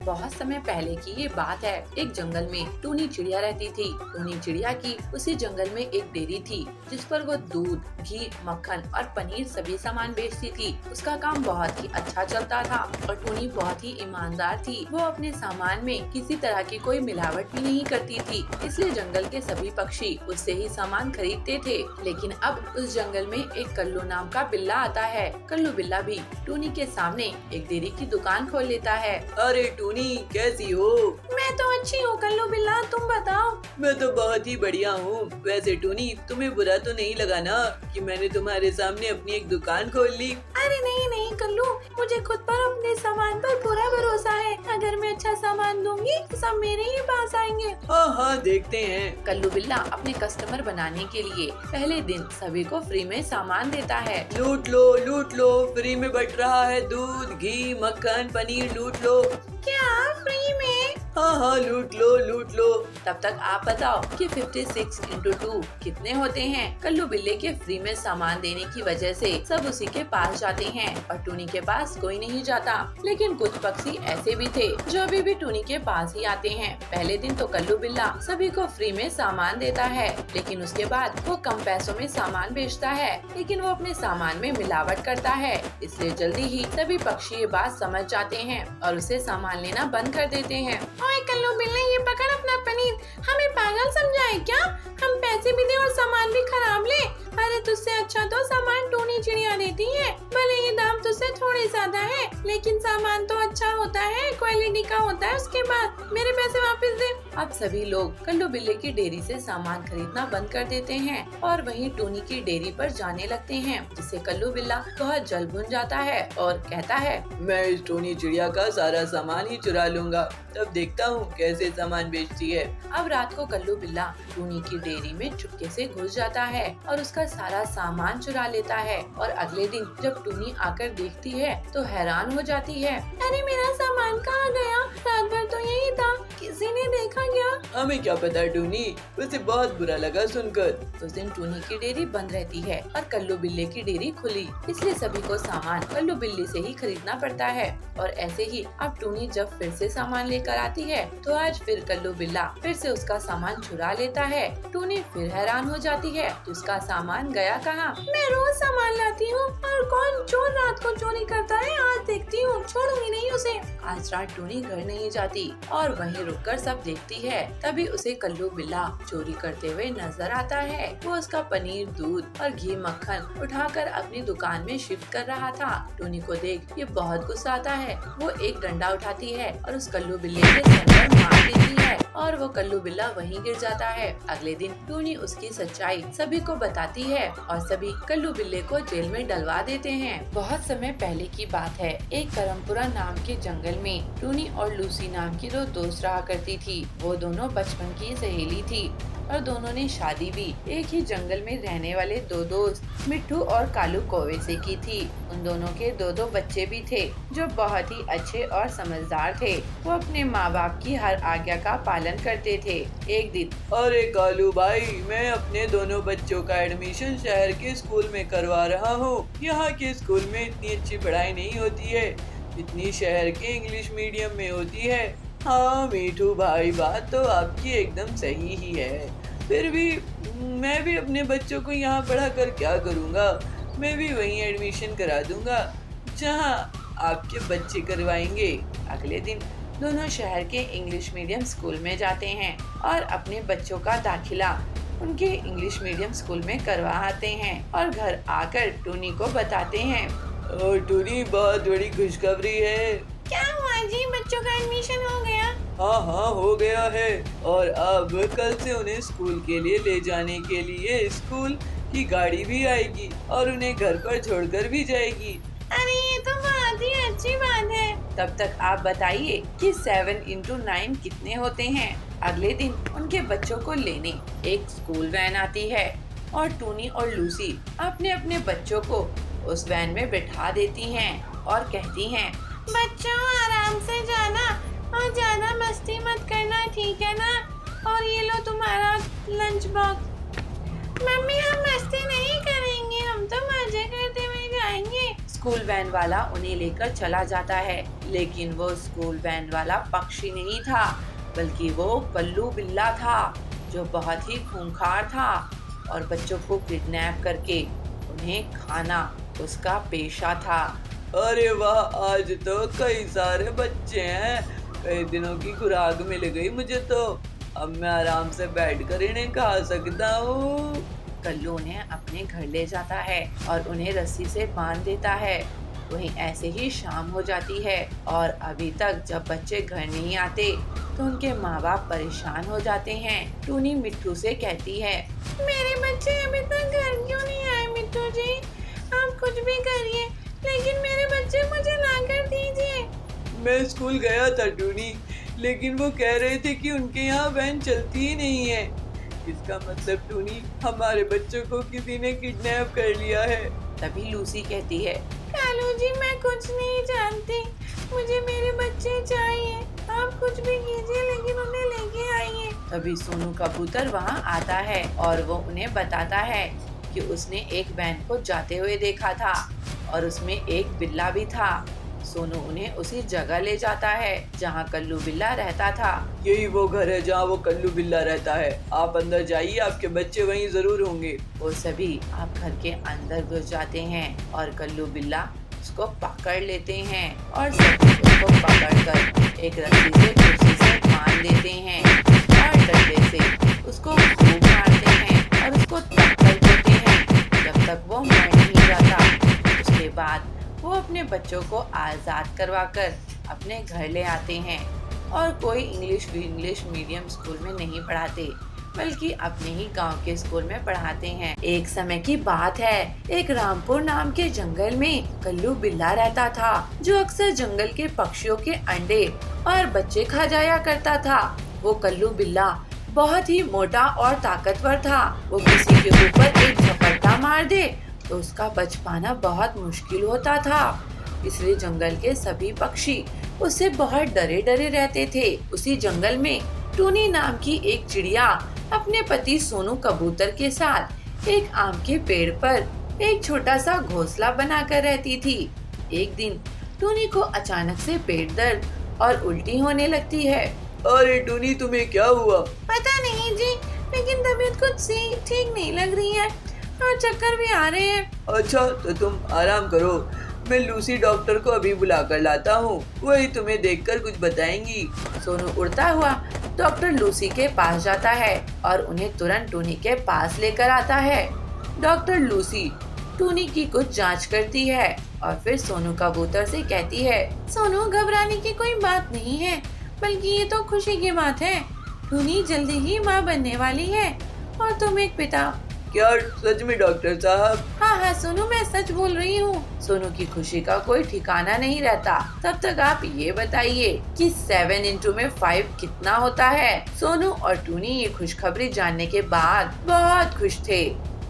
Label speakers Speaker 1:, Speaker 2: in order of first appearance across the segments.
Speaker 1: बहुत समय पहले की ये बात है। एक जंगल में टूनी चिड़िया रहती थी। टूनी चिड़िया की उसी जंगल में एक डेयरी थी जिस पर वो दूध, घी, मक्खन और पनीर सभी सामान बेचती थी। उसका काम बहुत ही अच्छा चलता था और टूनी बहुत ही ईमानदार थी। वो अपने सामान में किसी तरह की कोई मिलावट भी नहीं करती थी, इसलिए जंगल के सभी पक्षी उससे ही सामान खरीदते थे। लेकिन अब उस जंगल में एक कल्लू नाम का बिल्ला आता है। कल्लू बिल्ला भी टूनी के सामने एक डेयरी की दुकान खोल लेता है।
Speaker 2: अरे टूनी, कैसी हो?
Speaker 1: मैं तो अच्छी हूँ कल्लू बिल्ला, तुम बताओ।
Speaker 2: मैं तो बहुत ही बढ़िया हूँ। वैसे टूनी, तुम्हें बुरा तो नहीं लगा ना कि मैंने तुम्हारे सामने अपनी एक दुकान खोल ली?
Speaker 1: अरे नहीं नहीं कल्लू, मुझे खुद पर अपने सामान पर पूरा भरोसा है। अगर मैं अच्छा सामान दूंगी तो सब मेरे ही पास आएंगे।
Speaker 2: हाँ हाँ, देखते हैं।
Speaker 1: कल्लू बिल्ला अपने कस्टमर बनाने के लिए पहले दिन सभी को फ्री में सामान देता है।
Speaker 2: लूट लो, फ्री में बट रहा है दूध, घी, मक्खन, पनीर, लूट लो।
Speaker 1: क्या फ्री में?
Speaker 2: हाँ, लूट लो।
Speaker 1: तब तक आप बताओ कि 56 इंटू 2 कितने होते हैं? कल्लू बिल्ले के फ्री में सामान देने की वजह से सब उसी के पास जाते हैं और टूनी के पास कोई नहीं जाता। लेकिन कुछ पक्षी ऐसे भी थे जो अभी भी टूनी के पास ही आते हैं। पहले दिन तो कल्लू बिल्ला सभी को फ्री में सामान देता है, लेकिन उसके बाद वो कम पैसों में सामान बेचता है। लेकिन वो अपने सामान में मिलावट करता है, इसलिए जल्दी ही सभी पक्षी ये बात समझ जाते हैं और उसे सामान लेना बंद कर देते हैं। ओए कल्लू बिल्ले, ये पकड़ अपना पनीर। हमें पागल समझा है क्या? हम पैसे भी दे और सामान भी खराब ले? अरे तुझसे अच्छा तो सामान टूनी चिड़िया देती है। भले ये दाम तुझसे थोड़े ज्यादा है, लेकिन सामान तो अच्छा होता है, क्वालिटी का होता है। उसके बाद मेरे पैसे वापस दे। अब सभी लोग कल्लू बिल्ले की डेयरी से सामान खरीदना बंद कर देते हैं और वहीं टूनी की डेयरी पर जाने लगते हैं, जिससे कल्लू बिल्ला बहुत जल भुन जाता है और कहता है,
Speaker 2: मैं इस टूनी चिड़िया का सारा सामान ही चुरा लूंगा, तब देखता हूँ कैसे सामान बेचती है।
Speaker 1: अब रात को कल्लू बिल्ला टूनी की डेयरी में चुपके से घुस जाता है और उसका सारा सामान चुरा लेता है। और अगले दिन जब टूनी आकर देखती है तो हैरान हो जाती है। अरे मेरा सामान कहाँ गया? रात भर तो यही था, किसी ने देखा क्या?
Speaker 2: हमें क्या पता टूनी, उसे बहुत बुरा लगा सुनकर।
Speaker 1: उस दिन टूनी की डेयरी बंद रहती है और कल्लू बिल्ले की डेयरी खुली, इसलिए सभी को सामान कल्लू बिल्ली से ही खरीदना पड़ता है। और ऐसे ही अब टूनी जब फिर से सामान लेकर आती है तो आज फिर कल्लू बिल्ला फिर से उसका सामान चुरा लेता है। टूनी फिर हैरान हो जाती है कि उसका सामान गया कहाँ? मैं रोज सामान लाती हूँ और कौन चोर रात को चोरी करता है? आज देखती हूँ, छोड़ूंगी नहीं उसे। आज रात टूनी घर नहीं जाती और वहीं रुककर सब देखती है। तभी उसे कल्लू बिल्ला चोरी करते हुए नजर आता है। वो उसका पनीर, दूध और घी, मक्खन उठाकर अपनी दुकान में शिफ्ट कर रहा था। टूनी को देख ये बहुत गुस्सा आता है। वो एक डंडा उठाती है और उस कल्लू बिल्ले के सर पर मार देती है और वो कल्लू बिल्ला वहीं गिर जाता है। अगले दिन टूनी उसकी सच्चाई सभी को बताती है और सभी कल्लू बिल्ले को जेल में डलवा देते हैं। बहुत समय पहले की बात है। एक करमपुरा नाम के जंगल में टूनी और लूसी नाम की दो दोस्त रहा करती थी। वो दोनों बचपन की सहेली थी और दोनों ने शादी भी एक ही जंगल में रहने वाले दो दोस्त मिट्ठू और कालू कौवे से की थी। उन दोनों के दो बच्चे भी थे जो बहुत ही अच्छे और समझदार थे। वो अपने माँ बाप की हर आज्ञा का पालन करते थे। एक दिन,
Speaker 2: अरे कालू भाई, मैं अपने दोनों बच्चों का एडमिशन शहर के स्कूल में करवा रहा हूँ। यहाँ के स्कूल में इतनी अच्छी पढ़ाई नहीं होती है, इतनी शहर के इंग्लिश मीडियम में होती है। हाँ मीठू भाई, बात तो आपकी एकदम सही ही है। फिर भी मैं भी अपने बच्चों को यहाँ पढ़ा कर क्या करूँगा? मैं भी वहीं एडमिशन करा दूंगा जहाँ आपके बच्चे करवाएंगे।
Speaker 1: अगले दिन दोनों शहर के इंग्लिश मीडियम स्कूल में जाते हैं और अपने बच्चों का दाखिला उनके इंग्लिश मीडियम स्कूल में करवाते हैं और घर आकर टूनी को बताते हैं।
Speaker 2: और टूनी, बहुत बड़ी खुशखबरी है।
Speaker 1: क्या हुआ जी? बच्चों का एडमिशन हो गया?
Speaker 2: हाँ, हो गया है और अब कल से उन्हें स्कूल के लिए ले जाने के लिए स्कूल की गाड़ी भी आएगी और उन्हें घर पर छोड़कर भी जाएगी।
Speaker 1: अरे ये तो बहुत ही अच्छी बात है। तब तक आप बताइए कि 7 इंटू 9 कितने होते हैं? अगले दिन उनके बच्चों को लेने एक स्कूल वैन आती है और टूनी और लूसी अपने अपने बच्चों को उस वैन में बैठा देती हैं और कहती हैं, बच्चों आराम से जाना और ज्यादा मस्ती मत करना, ठीक है ना? और ये लो तुम्हारा लंच बॉक्स। मम्मी, हम मस्ती नहीं करेंगे, हम तो मजे करते हुए जाएंगे। स्कूल वैन वाला उन्हें लेकर चला जाता है, लेकिन वो स्कूल वैन वाला पक्षी नहीं था, बल्कि वो कल्लू बिल्ला था, जो बहुत ही खूंखार था और बच्चों को किडनैप करके उन्हें खाना उसका पेशा था।
Speaker 2: अरे वाह, आज तो कई सारे बच्चे हैं। कई दिनों की खुराक मिल गई मुझे तो। अब मैं आराम से बैठकर इन्हें खा सकता हूँ।
Speaker 1: कल्लू उन्हें अपने घर ले जाता है और उन्हें रस्सी से बांध देता है। वहीं ऐसे ही शाम हो जाती है और अभी तक जब बच्चे घर नहीं आते तो उनके माँ बाप परेशान हो जाते हैं। टूनी मिट्टू से कहती है, मेरे बच्चे अभी तक घर क्यों नहीं आए? मिट्टू जी, आप कुछ भी करिए, लेकिन मेरे बच्चे मुझे लाकर दीजिए।
Speaker 2: मैं स्कूल गया था टूनी, लेकिन वो कह रहे थे कि उनके यहाँ वैन चलती ही नहीं है। इसका मतलब टूनी, हमारे बच्चों को किसी ने किडनैप कर लिया है।
Speaker 1: तभी लूसी कहती है, कालू जी, मैं कुछ नहीं जानती, मुझे मेरे बच्चे चाहिए, आप कुछ भी कीजिए लेकिन उन्हें लेके आइए। तभी सोनू कबूतर वहाँ आता है और वो उन्हें बताता है कि उसने एक वैन को जाते हुए देखा था और उसमें एक बिल्ला भी था। सोनू उन्हें उसी जगह ले जाता है जहाँ कल्लू बिल्ला रहता था।
Speaker 2: यही वो घर है जहाँ वो कल्लू बिल्ला रहता है। आप अंदर जाइए, आपके बच्चे वहीं जरूर होंगे।
Speaker 1: वो सभी आप घर के अंदर घुस जाते हैं और कल्लू बिल्ला उसको पकड़ लेते हैं और सभी उसको पकड़कर एक रस्सी से कुर्सी से बांध देते हैं और डंडे से उसको खूब मारते हैं और उसको टक्कर देते हैं जब तक वो मर नहीं जाता। उसके बाद वो अपने बच्चों को आज़ाद करवाकर अपने घर ले आते हैं और कोई इंग्लिश मीडियम स्कूल में नहीं पढ़ाते, बल्कि अपने ही गांव के स्कूल में पढ़ाते हैं। एक समय की बात है, एक रामपुर नाम के जंगल में कल्लू बिल्ला रहता था, जो अक्सर जंगल के पक्षियों के अंडे और बच्चे खा जाया करता था। वो कल्लू बिल्ला बहुत ही मोटा और ताकतवर था। वो किसी के ऊपर एक झपट्टा मार दे तो उसका बच पाना बहुत मुश्किल होता था, इसलिए जंगल के सभी पक्षी उससे बहुत डरे डरे रहते थे। उसी जंगल में टूनी नाम की एक चिड़िया अपने पति सोनू कबूतर के साथ एक आम के पेड़ पर एक छोटा सा घोंसला बनाकर रहती थी। एक दिन टूनी को अचानक से पेट दर्द और उल्टी होने लगती है।
Speaker 2: अरे टूनी, तुम्हें क्या हुआ?
Speaker 1: पता नहीं जी, लेकिन तबीयत कुछ सी ठीक नहीं लग रही है और चक्कर भी आ रहे हैं।
Speaker 2: अच्छा, तो तुम आराम करो, मैं लूसी डॉक्टर को अभी बुला कर लाता हूँ, वही तुम्हें देखकर कुछ बताएंगी।
Speaker 1: सोनू उड़ता हुआ डॉक्टर लूसी के पास जाता है और उन्हें तुरंत टूनी के पास लेकर आता है। डॉक्टर लूसी टूनी की कुछ जांच करती है और फिर सोनू कबूतर से कहती है, सोनू, घबराने की कोई बात नहीं है, बल्कि ये तो खुशी की बात है। टूनी जल्दी ही माँ बनने वाली है और तुम एक पिता।
Speaker 2: क्या सच में डॉक्टर साहब?
Speaker 1: हाँ सोनू, मैं सच बोल रही हूँ। सोनू की खुशी का कोई ठिकाना नहीं रहता। तब तक आप ये बताइए कि 7 इंटू में 5 कितना होता है? सोनू और टूनी ये खुशखबरी जानने के बाद बहुत खुश थे।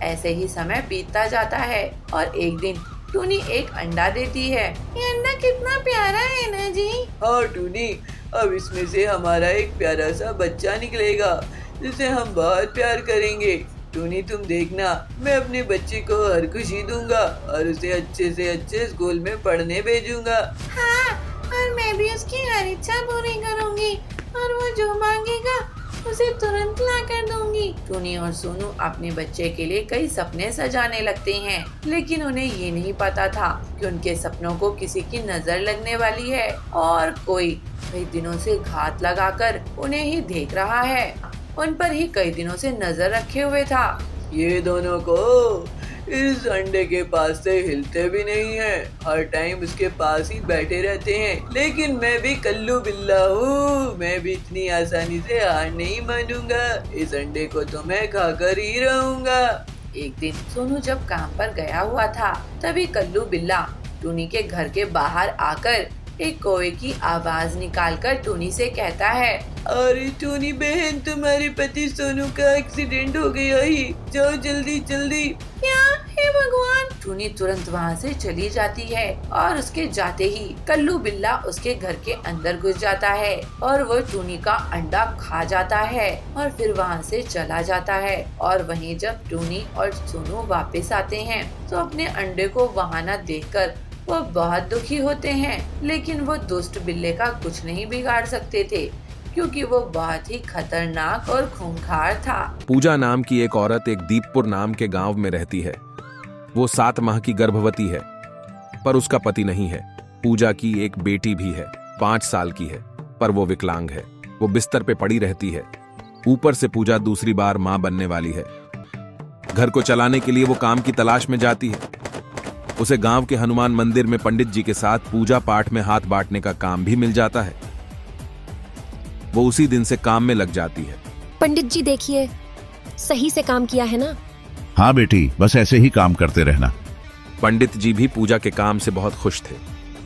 Speaker 1: ऐसे ही समय बीतता जाता है और एक दिन टूनी एक अंडा देती है। ये अंडा कितना प्यारा है ना जी?
Speaker 2: हाँ टूनी, अब इसमें से हमारा एक प्यारा सा बच्चा निकलेगा जिसे हम बहुत प्यार करेंगे। टूनी, तुम देखना, मैं अपने बच्चे को हर खुशी दूंगा और उसे अच्छे से अच्छे स्कूल में पढ़ने भेजूंगा।
Speaker 1: हाँ, और मैं भी उसकी हर इच्छा पूरी करूंगी और वो जो मांगेगा उसे तुरंत ला कर दूंगी। टूनी और सोनू अपने बच्चे के लिए कई सपने सजाने लगते हैं, लेकिन उन्हें ये नहीं पता था कि उनके सपनों को किसी की नजर लगने वाली है और कोई कई दिनों से घात लगाकर उन्हें ही देख रहा है, उन पर ही कई दिनों से नजर रखे हुए था।
Speaker 2: ये दोनों को इस अंडे के पास से हिलते भी नहीं है, हर टाइम उसके पास ही बैठे रहते हैं। लेकिन मैं भी कल्लू बिल्ला हूँ, मैं भी इतनी आसानी से हार नहीं मानूंगा। इस अंडे को तो मैं खाकर ही रहूंगा।
Speaker 1: एक दिन सोनू जब काम पर गया हुआ था, तभी कल्लू बिल्ला टूनी के घर के बाहर आकर एक कौवे की आवाज निकालकर टूनी से कहता है,
Speaker 2: अरे टूनी बहन, तुम्हारे पति सोनू का एक्सीडेंट हो गया ही, जाओ जल्दी जल्दी।
Speaker 1: क्या? हे भगवान! टूनी तुरंत वहाँ से चली जाती है और उसके जाते ही कल्लू बिल्ला उसके घर के अंदर घुस जाता है और वो टूनी का अंडा खा जाता है और फिर वहाँ से चला जाता है। और वहीं जब टूनी और सोनू वापस आते हैं तो अपने अंडे को वहाँ न देखकर वो बहुत दुखी होते हैं, लेकिन वो दुष्ट बिल्ले का कुछ नहीं बिगाड़ सकते थे, क्योंकि वो बहुत ही खतरनाक और खूंखार था।
Speaker 3: पूजा नाम की एक औरत एक दीपपुर नाम के गांव में रहती है। वो 7 माह की गर्भवती है, पर उसका पति नहीं है। पूजा की एक बेटी भी है, 5 साल की है, पर वो विकलांग है। वो बिस्तर पे पड़ी रहती है। ऊपर से पूजा दूसरी बार मां बनने वाली है। घर को चलाने के लिए वो काम की तलाश में जाती है। उसे गांव के हनुमान मंदिर में पंडित जी के साथ पूजा पाठ में हाथ बांटने का काम भी मिल जाता है। वो उसी दिन से काम में लग जाती है।
Speaker 4: पंडित जी देखिए, सही से काम किया है ना?
Speaker 5: हाँ बेटी, बस ऐसे ही काम करते रहना।
Speaker 3: पंडित जी भी पूजा के काम से बहुत खुश थे,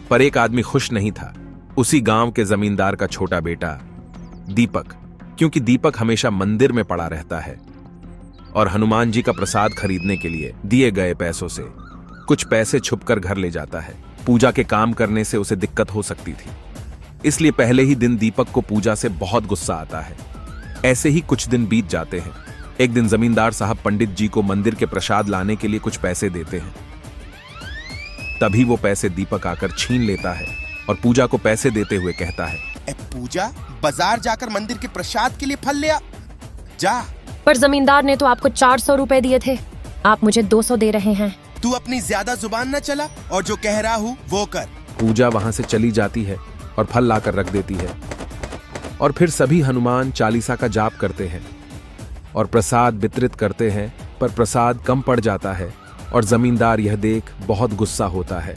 Speaker 3: पर एक आदमी खुश नहीं था। उसी गांव के जमींदार का छोटा बेटा दीपक, क्योंकि दीपक हमेशा मंदिर में पड़ा रहता है और हनुमान जी का प्रसाद खरीदने के लिए दिए गए पैसों से कुछ पैसे छुपकर घर ले जाता है। पूजा के काम करने से उसे दिक्कत हो सकती थी, इसलिए पहले ही दिन दीपक को पूजा से बहुत गुस्सा आता है। ऐसे ही कुछ दिन बीत जाते हैं। एक दिन जमींदार साहब पंडित जी को मंदिर के प्रसाद लाने के लिए कुछ पैसे देते हैं। तभी वो पैसे दीपक आकर छीन लेता है और पूजा को पैसे देते हुए कहता है,
Speaker 6: पूजा, बाजार जाकर मंदिर के प्रसाद के लिए फल ले आ जा।
Speaker 4: पर जमींदार ने तो आपको 400 रुपए दिए थे, आप मुझे 200 दे रहे हैं।
Speaker 6: तू अपनी ज्यादा जुबान न चला और जो कह रहा हूँ वो कर।
Speaker 3: पूजा वहां से चली जाती है और फल लाकर रख देती है और फिर सभी हनुमान चालीसा का जाप करते हैं और प्रसाद वितरित करते हैं, पर प्रसाद कम पड़ जाता है और जमींदार यह देख बहुत गुस्सा होता है।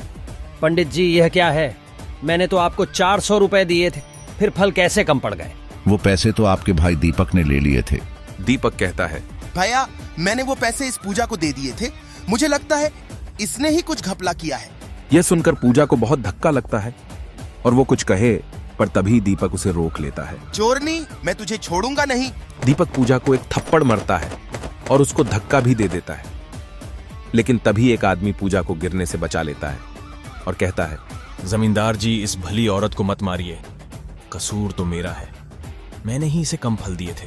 Speaker 7: पंडित जी, यह क्या है? मैंने तो आपको 400 रुपए दिए थे, फिर फल कैसे कम पड़ गए?
Speaker 5: वो पैसे तो आपके भाई दीपक ने ले लिए थे।
Speaker 3: दीपक कहता है,
Speaker 6: भैया, मैंने वो पैसे इस पूजा को दे दिए थे। मुझे लगता है इसने ही कुछ घपला किया है।
Speaker 3: यह सुनकर पूजा को बहुत धक्का लगता है और वो कुछ कहे, पर तभी दीपक उसे रोक लेता है।
Speaker 6: चोरनी, मैं तुझे छोड़ूंगा नहीं।
Speaker 3: दीपक पूजा को एक थप्पड़ मारता है और उसको धक्का भी दे देता है, लेकिन तभी एक आदमी पूजा को गिरने से बचा लेता है और कहता है,
Speaker 8: जमींदार जी, इस भली औरत को मत मारिए। कसूर तो मेरा है, मैंने ही इसे कम फल दिए थे,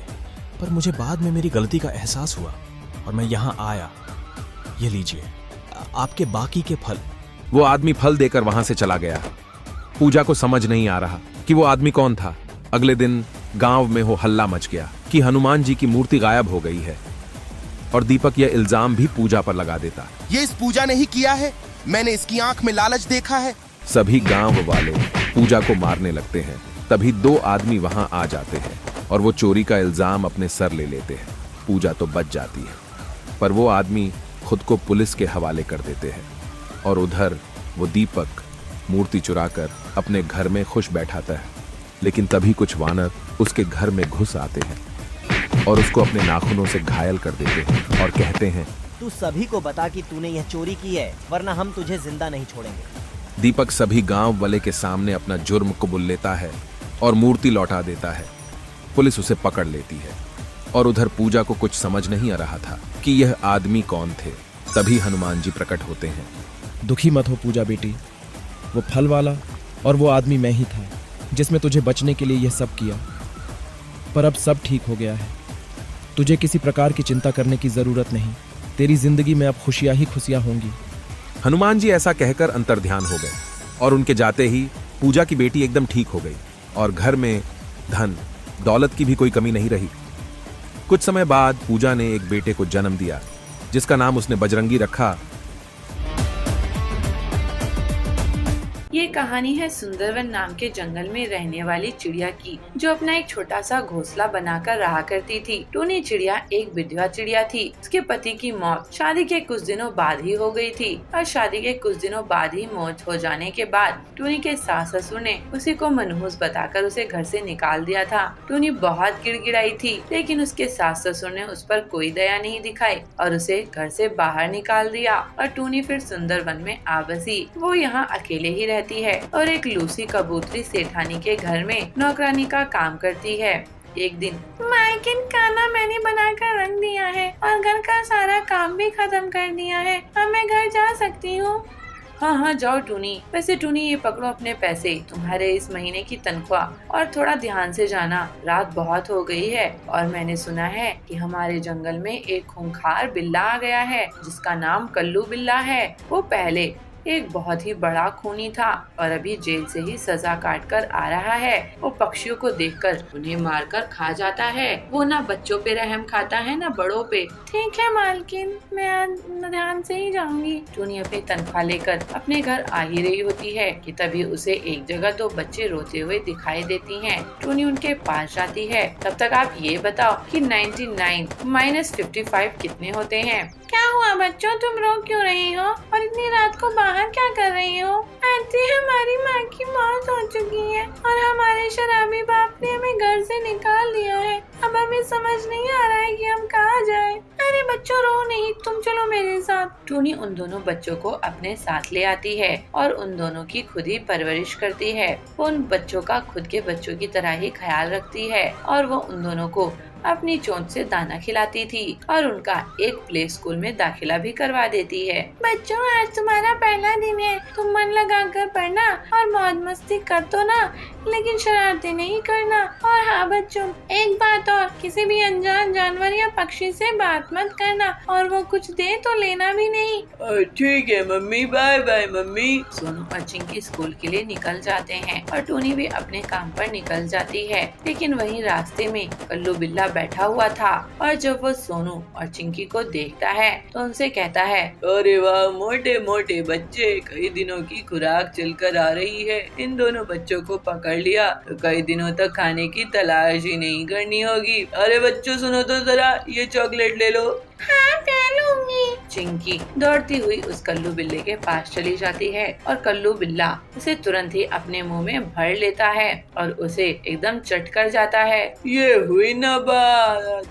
Speaker 8: पर मुझे बाद में मेरी गलती का एहसास हुआ और मैं यहाँ आया। ये लीजिए आपके बाकी के फल।
Speaker 3: वो आदमी फल देकर वहां से चला गया। पूजा को समझ नहीं आ रहा कि वो आदमी कौन था। अगले दिन गांव में हो हल्ला मच गया कि हनुमान जी की मूर्ति गायब हो गई है और दीपक यह इल्जाम भी पूजा पर लगा देता।
Speaker 6: ये इस पूजा ने ही किया है, मैंने इसकी आंख में लालच देखा है।
Speaker 3: सभी गांव वाले पूजा को मारने लगते हैं। तभी 2 आदमी वहां आ जाते हैं और वो चोरी का इल्जाम अपने सर ले लेते हैं। पूजा तो बच जाती है, पर वो आदमी खुद को पुलिस के हवाले कर देते हैं और उधर वो दीपक मूर्ति चुराकर अपने घर में खुश बैठाता है। लेकिन तभी कुछ वानर उसके घर में घुस आते हैं और उसको अपने नाखूनों से घायल कर देते हैं और कहते हैं,
Speaker 9: तू सभी को बता कि तूने यह चोरी की है, वरना हम तुझे जिंदा नहीं छोड़ेंगे।
Speaker 3: दीपक सभी गांव वाले के सामने अपना जुर्म कबूल लेता है और मूर्ति लौटा देता है। पुलिस उसे पकड़ लेती है और उधर पूजा को कुछ समझ नहीं आ रहा था कि यह आदमी कौन थे। तभी हनुमान जी प्रकट होते हैं।
Speaker 10: दुखी मत हो पूजा बेटी, वो फल वाला और वो आदमी मैं ही था जिसमें तुझे बचने के लिए यह सब किया, पर अब सब ठीक हो गया है। तुझे किसी प्रकार की चिंता करने की जरूरत नहीं। तेरी जिंदगी में अब खुशियां ही खुशियां होंगी।
Speaker 3: हनुमान जी ऐसा कहकर अंतर्ध्यान हो गए और उनके जाते ही पूजा की बेटी एकदम ठीक हो गई और घर में धन दौलत की भी कोई कमी नहीं रही। कुछ समय बाद पूजा ने एक बेटे को जन्म दिया, जिसका नाम उसने बजरंगी रखा।
Speaker 1: ये कहानी है सुंदरवन नाम के जंगल में रहने वाली चिड़िया की, जो अपना एक छोटा सा घोंसला बनाकर रहा करती थी। टूनी चिड़िया एक विधवा चिड़िया थी। उसके पति की मौत शादी के कुछ दिनों बाद ही हो गई थी और शादी के कुछ दिनों बाद ही मौत हो जाने के बाद टूनी के सास ससुर ने उसी को मनहूस बताकर उसे घर से निकाल दिया था। टूनी बहुत गिड़गिड़ाई थी, लेकिन उसके सास ससुर ने उस पर कोई दया नहीं दिखाई और उसे घर से बाहर निकाल दिया और टूनी फिर सुंदरवन में आ बसी। वो यहाँ अकेले ही रहती है और एक लूसी कबूतरी सेठानी के घर में नौकरानी का काम करती है। एक दिन, मालकिन, खाना मैंने बनाकर रख दिया है और घर का सारा काम भी खत्म कर दिया है। अब मैं घर जा सकती हूँ? हाँ हाँ, जाओ टूनी। वैसे टूनी, ये पकड़ो अपने पैसे, तुम्हारे इस महीने की तनख्वाह, और थोड़ा ध्यान से जाना, रात बहुत हो गई है और मैंने सुना है कि हमारे जंगल में एक खूंखार बिल्ला आ गया है जिसका नाम कल्लू बिल्ला है। वो पहले एक बहुत ही बड़ा खूनी था और अभी जेल से ही सजा काट कर आ रहा है। वो पक्षियों को देखकर उन्हें मारकर खा जाता है। वो ना बच्चों पे रहम खाता है ना बड़ों पे। ठीक है मालकिन, मैं ध्यान से ही जाऊंगी। टूनी अपनी तनख्वाह लेकर अपने घर आ ही रही होती है कि तभी उसे एक जगह 2 बच्चे रोते हुए दिखाई देती हैं। टूनी उनके पास जाती है। तब तक आप ये बताओ कि 99 माइनस 55 कितने होते हैं? क्या हुआ बच्चों, तुम रो क्यों रही हो और इतनी रात को बाहर क्या कर रही हो? आंटी, हमारी माँ की मौत हो चुकी है और हमारे शराबी बाप ने हमें घर से निकाल दिया है। अब हमें समझ नहीं आ रहा है कि हम कहाँ जाएं। अरे बच्चों रो नहीं, तुम चलो मेरे साथ। टूनी उन दोनों बच्चों को अपने साथ ले आती है और उन दोनों की खुद ही परवरिश करती है। वो उन बच्चों का खुद के बच्चों की तरह ही ख्याल रखती है और वो उन दोनों को अपनी चोंच से दाना खिलाती थी और उनका एक प्ले स्कूल में दाखिला भी करवा देती है। बच्चों, आज तुम्हारा पहला दिन है, तुम मन लगा कर पढ़ना और मौज मस्ती कर तो ना, लेकिन शरारतें नहीं करना। और हाँ बच्चों, एक बात और, किसी भी अनजान जानवर या पक्षी से बात मत करना और वो कुछ दे तो लेना भी नहीं।
Speaker 2: ठीक है mummy, bye bye mummy.
Speaker 1: Sonu और चिंकी स्कूल के लिए निकल जाते हैं और टूनी भी अपने काम पर निकल जाती है। लेकिन वहीं रास्ते में कल्लू बिल्ला बैठा हुआ था और जब वो सोनू और चिंकी को देखता है तो उनसे कहता है,
Speaker 2: अरे वाह, मोटे मोटे बच्चे, कई दिनों की खुराक चलकर आ रही है। इन दोनों बच्चों को पकड़ लिया तो कई दिनों तक खाने की तलाश ही नहीं करनी होगी। अरे बच्चों सुनो तो जरा, ये चॉकलेट ले लो।
Speaker 1: हाँ लूंगी। चिंकी दौड़ती हुई उस कल्लू बिल्ले के पास चली जाती है और कल्लू बिल्ला उसे तुरंत ही अपने मुंह में भर लेता है और उसे एकदम चट कर जाता है।
Speaker 2: ये हुई ना बात,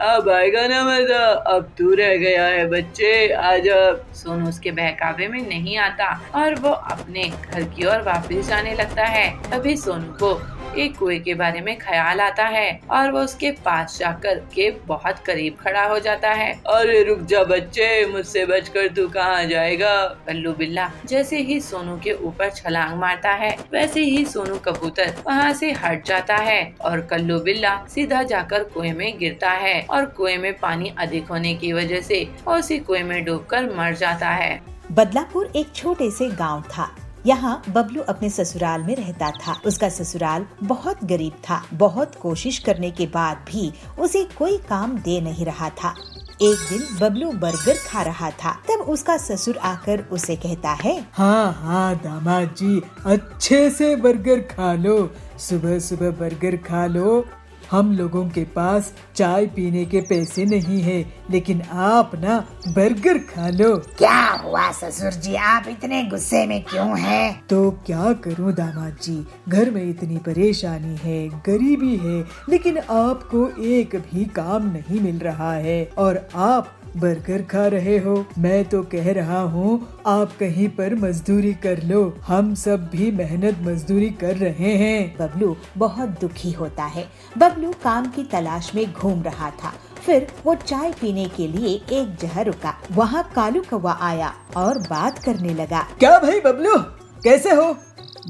Speaker 2: अब आएगा ना मजा। अब तू रह गया है बच्चे, आजा।
Speaker 1: सोनू उसके बहकावे में नहीं आता और वो अपने घर की ओर वापस जाने लगता है। तभी सोनू को एक कुएं के बारे में ख्याल आता है और वो उसके पास जाकर के बहुत करीब खड़ा हो जाता है।
Speaker 2: अरे रुक जा बच्चे, मुझसे बचकर तू कहाँ जाएगा?
Speaker 1: कल्लू बिल्ला जैसे ही सोनू के ऊपर छलांग मारता है वैसे ही सोनू कबूतर वहाँ से हट जाता है और कल्लू बिल्ला सीधा जाकर कुएं में गिरता है और कुएं में पानी अधिक होने की वजह से उसी कुएं में डूबकर मर जाता है।
Speaker 11: बदलापुर एक छोटे से गांव था। यहाँ बबलू अपने ससुराल में रहता था। उसका ससुराल बहुत गरीब था। बहुत कोशिश करने के बाद भी उसे कोई काम दे नहीं रहा था। एक दिन बबलू बर्गर खा रहा था, तब उसका ससुर आकर उसे कहता है,
Speaker 12: हाँ दामाद जी, अच्छे से बर्गर खा लो, सुबह सुबह बर्गर खा लो। हम लोगों के पास चाय पीने के पैसे नहीं है, लेकिन आप ना बर्गर खा लो।
Speaker 13: क्या हुआ ससुर जी, आप इतने गुस्से में क्यों हैं?
Speaker 12: तो क्या करूं दामाद जी, घर में इतनी परेशानी है, गरीबी है, लेकिन आपको एक भी काम नहीं मिल रहा है और आप बर्गर खा रहे हो। मैं तो कह रहा हूँ आप कहीं पर मजदूरी कर लो, हम सब भी मेहनत मजदूरी कर रहे हैं।
Speaker 11: बबलू बहुत दुखी होता है। बबलू काम की तलाश में घूम रहा था। फिर वो चाय पीने के लिए एक जगह रुका। वहाँ कालू कौवा आया और बात करने लगा।
Speaker 12: क्या भाई बबलू, कैसे हो?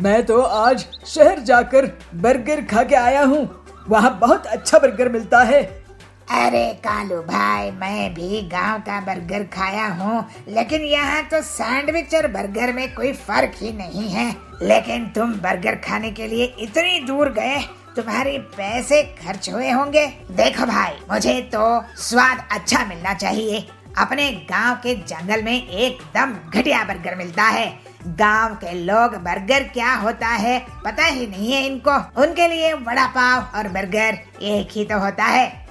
Speaker 12: मैं तो आज शहर जाकर बर्गर खा के आया हूँ, वहाँ बहुत अच्छा बर्गर मिलता है।
Speaker 13: अरे कालू भाई, मैं भी गांव का बर्गर खाया हूँ, लेकिन यहाँ तो सैंडविच और बर्गर में कोई फर्क ही नहीं है। लेकिन तुम बर्गर खाने के लिए इतनी दूर गए, तुम्हारे पैसे खर्च हुए होंगे। देखो भाई, मुझे तो स्वाद अच्छा मिलना चाहिए। अपने गांव के जंगल में एकदम घटिया बर्गर मिलता है। गांव के लोग बर्गर क्या होता है पता ही नहीं है इनको। उनके लिए वड़ा पाव और बर्गर एक ही तो होता है।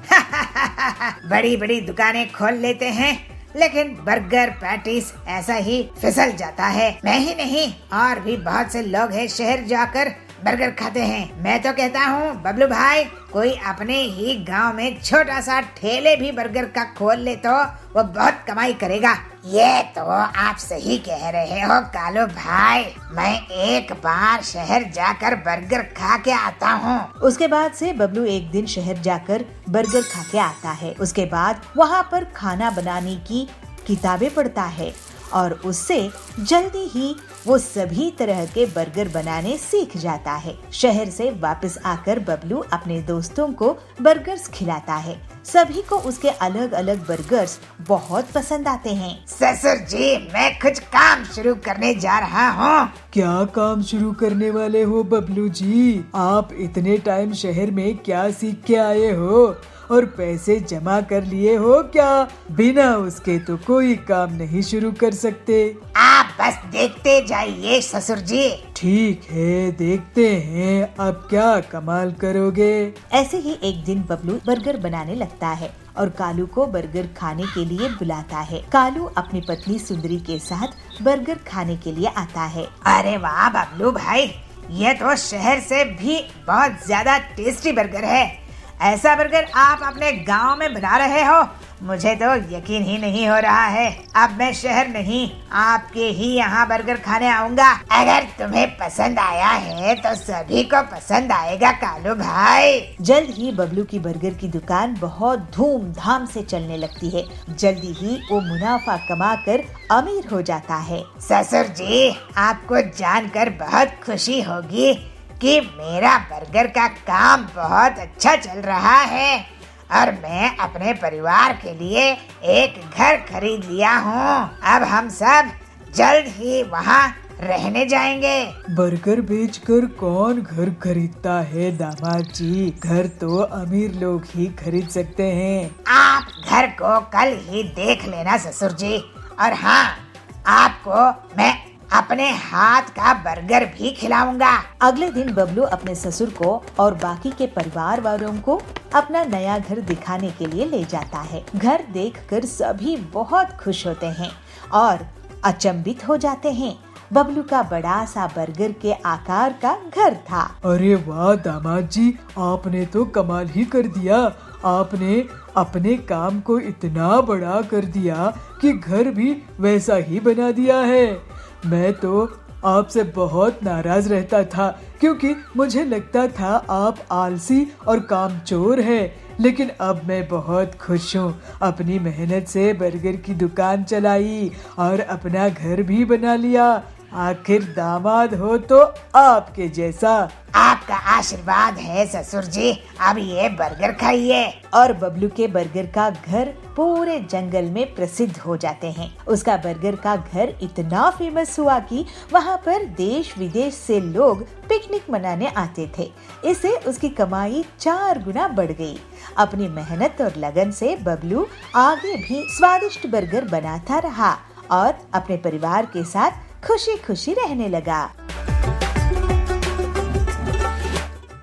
Speaker 13: बड़ी बड़ी दुकानें खोल लेते हैं, लेकिन बर्गर पैटीज ऐसा ही फिसल जाता है। मैं ही नहीं, और भी बहुत से लोग हैं शहर जाकर बर्गर खाते हैं। मैं तो कहता हूँ बबलू भाई, कोई अपने ही गांव में छोटा सा ठेले भी बर्गर का खोल ले तो वो बहुत कमाई करेगा। ये तो आप सही कह रहे हो कालू भाई, मैं एक बार शहर जाकर बर्गर खा के आता हूँ।
Speaker 11: उसके बाद से बबलू एक दिन शहर जाकर बर्गर खा के आता है। उसके बाद वहाँ पर खाना बनाने की किताबें पढ़ता है और उससे जल्दी ही वो सभी तरह के बर्गर बनाने सीख जाता है। शहर से वापस आकर बबलू अपने दोस्तों को बर्गर्स खिलाता है। सभी को उसके अलग अलग बर्गर्स बहुत पसंद आते हैं।
Speaker 13: ससुर जी, मैं कुछ काम शुरू करने जा रहा हूँ।
Speaker 12: क्या काम शुरू करने वाले हो बबलू जी? आप इतने टाइम शहर में क्या सीख के आए हो और पैसे जमा कर लिए हो क्या? बिना उसके तो कोई काम नहीं शुरू कर सकते।
Speaker 13: आप बस देखते जाइए ससुर जी।
Speaker 12: ठीक है, देखते हैं अब क्या कमाल करोगे।
Speaker 11: ऐसे ही एक दिन बबलू बर्गर बनाने लगता है और कालू को बर्गर खाने के लिए बुलाता है। कालू अपनी पत्नी सुंदरी के साथ बर्गर खाने के लिए आता है।
Speaker 13: अरे वाह बबलू भाई, ये तो शहर से भी बहुत ज्यादा टेस्टी बर्गर है। ऐसा बर्गर आप अपने गांव में बना रहे हो? मुझे तो यकीन ही नहीं हो रहा है। अब मैं शहर नहीं, आपके ही यहाँ बर्गर खाने आऊँगा। अगर तुम्हें पसंद आया है तो सभी को पसंद आएगा कालू भाई।
Speaker 11: जल्द ही बबलू की बर्गर की दुकान बहुत धूमधाम से चलने लगती है। जल्दी ही वो मुनाफा कमाकर अमीर हो जाता है।
Speaker 13: ससुर जी, आपको जानकर बहुत खुशी होगी कि मेरा बर्गर का काम बहुत अच्छा चल रहा है और मैं अपने परिवार के लिए एक घर खरीद लिया हूँ। अब हम सब जल्द ही वहाँ रहने जाएंगे।
Speaker 12: बर्गर बेचकर कौन घर खरीदता है दामाद जी? घर तो अमीर लोग ही खरीद सकते हैं।
Speaker 13: आप घर को कल ही देख लेना ससुर जी। और हाँ, आपको मैं अपने हाथ का बर्गर भी खिलाऊंगा।
Speaker 11: अगले दिन बबलू अपने ससुर को और बाकी के परिवार वालों को अपना नया घर दिखाने के लिए ले जाता है। घर देखकर सभी बहुत खुश होते हैं और अचंभित हो जाते हैं। बबलू का बड़ा सा बर्गर के आकार का घर था।
Speaker 12: अरे वाह दामाद जी, आपने तो कमाल ही कर दिया। आपने अपने काम को इतना बड़ा कर दिया कि घर भी वैसा ही बना दिया है। मैं तो आपसे बहुत नाराज रहता था क्योंकि मुझे लगता था आप आलसी और कामचोर हैं। लेकिन अब मैं बहुत खुश हूँ। अपनी मेहनत से बर्गर की दुकान चलाई और अपना घर भी बना लिया। आखिर दामाद हो तो आपके जैसा।
Speaker 13: आपका आशीर्वाद है ससुर जी। अब ये बर्गर खाइए।
Speaker 11: और बबलू के बर्गर का घर पूरे जंगल में प्रसिद्ध हो जाते हैं। उसका बर्गर का घर इतना फेमस हुआ कि वहाँ पर देश विदेश से लोग पिकनिक मनाने आते थे। इससे उसकी कमाई 4 गुना बढ़ गई। अपनी मेहनत और लगन से बबलू आगे भी स्वादिष्ट बर्गर बनाता रहा और अपने परिवार के साथ खुशी खुशी रहने लगा।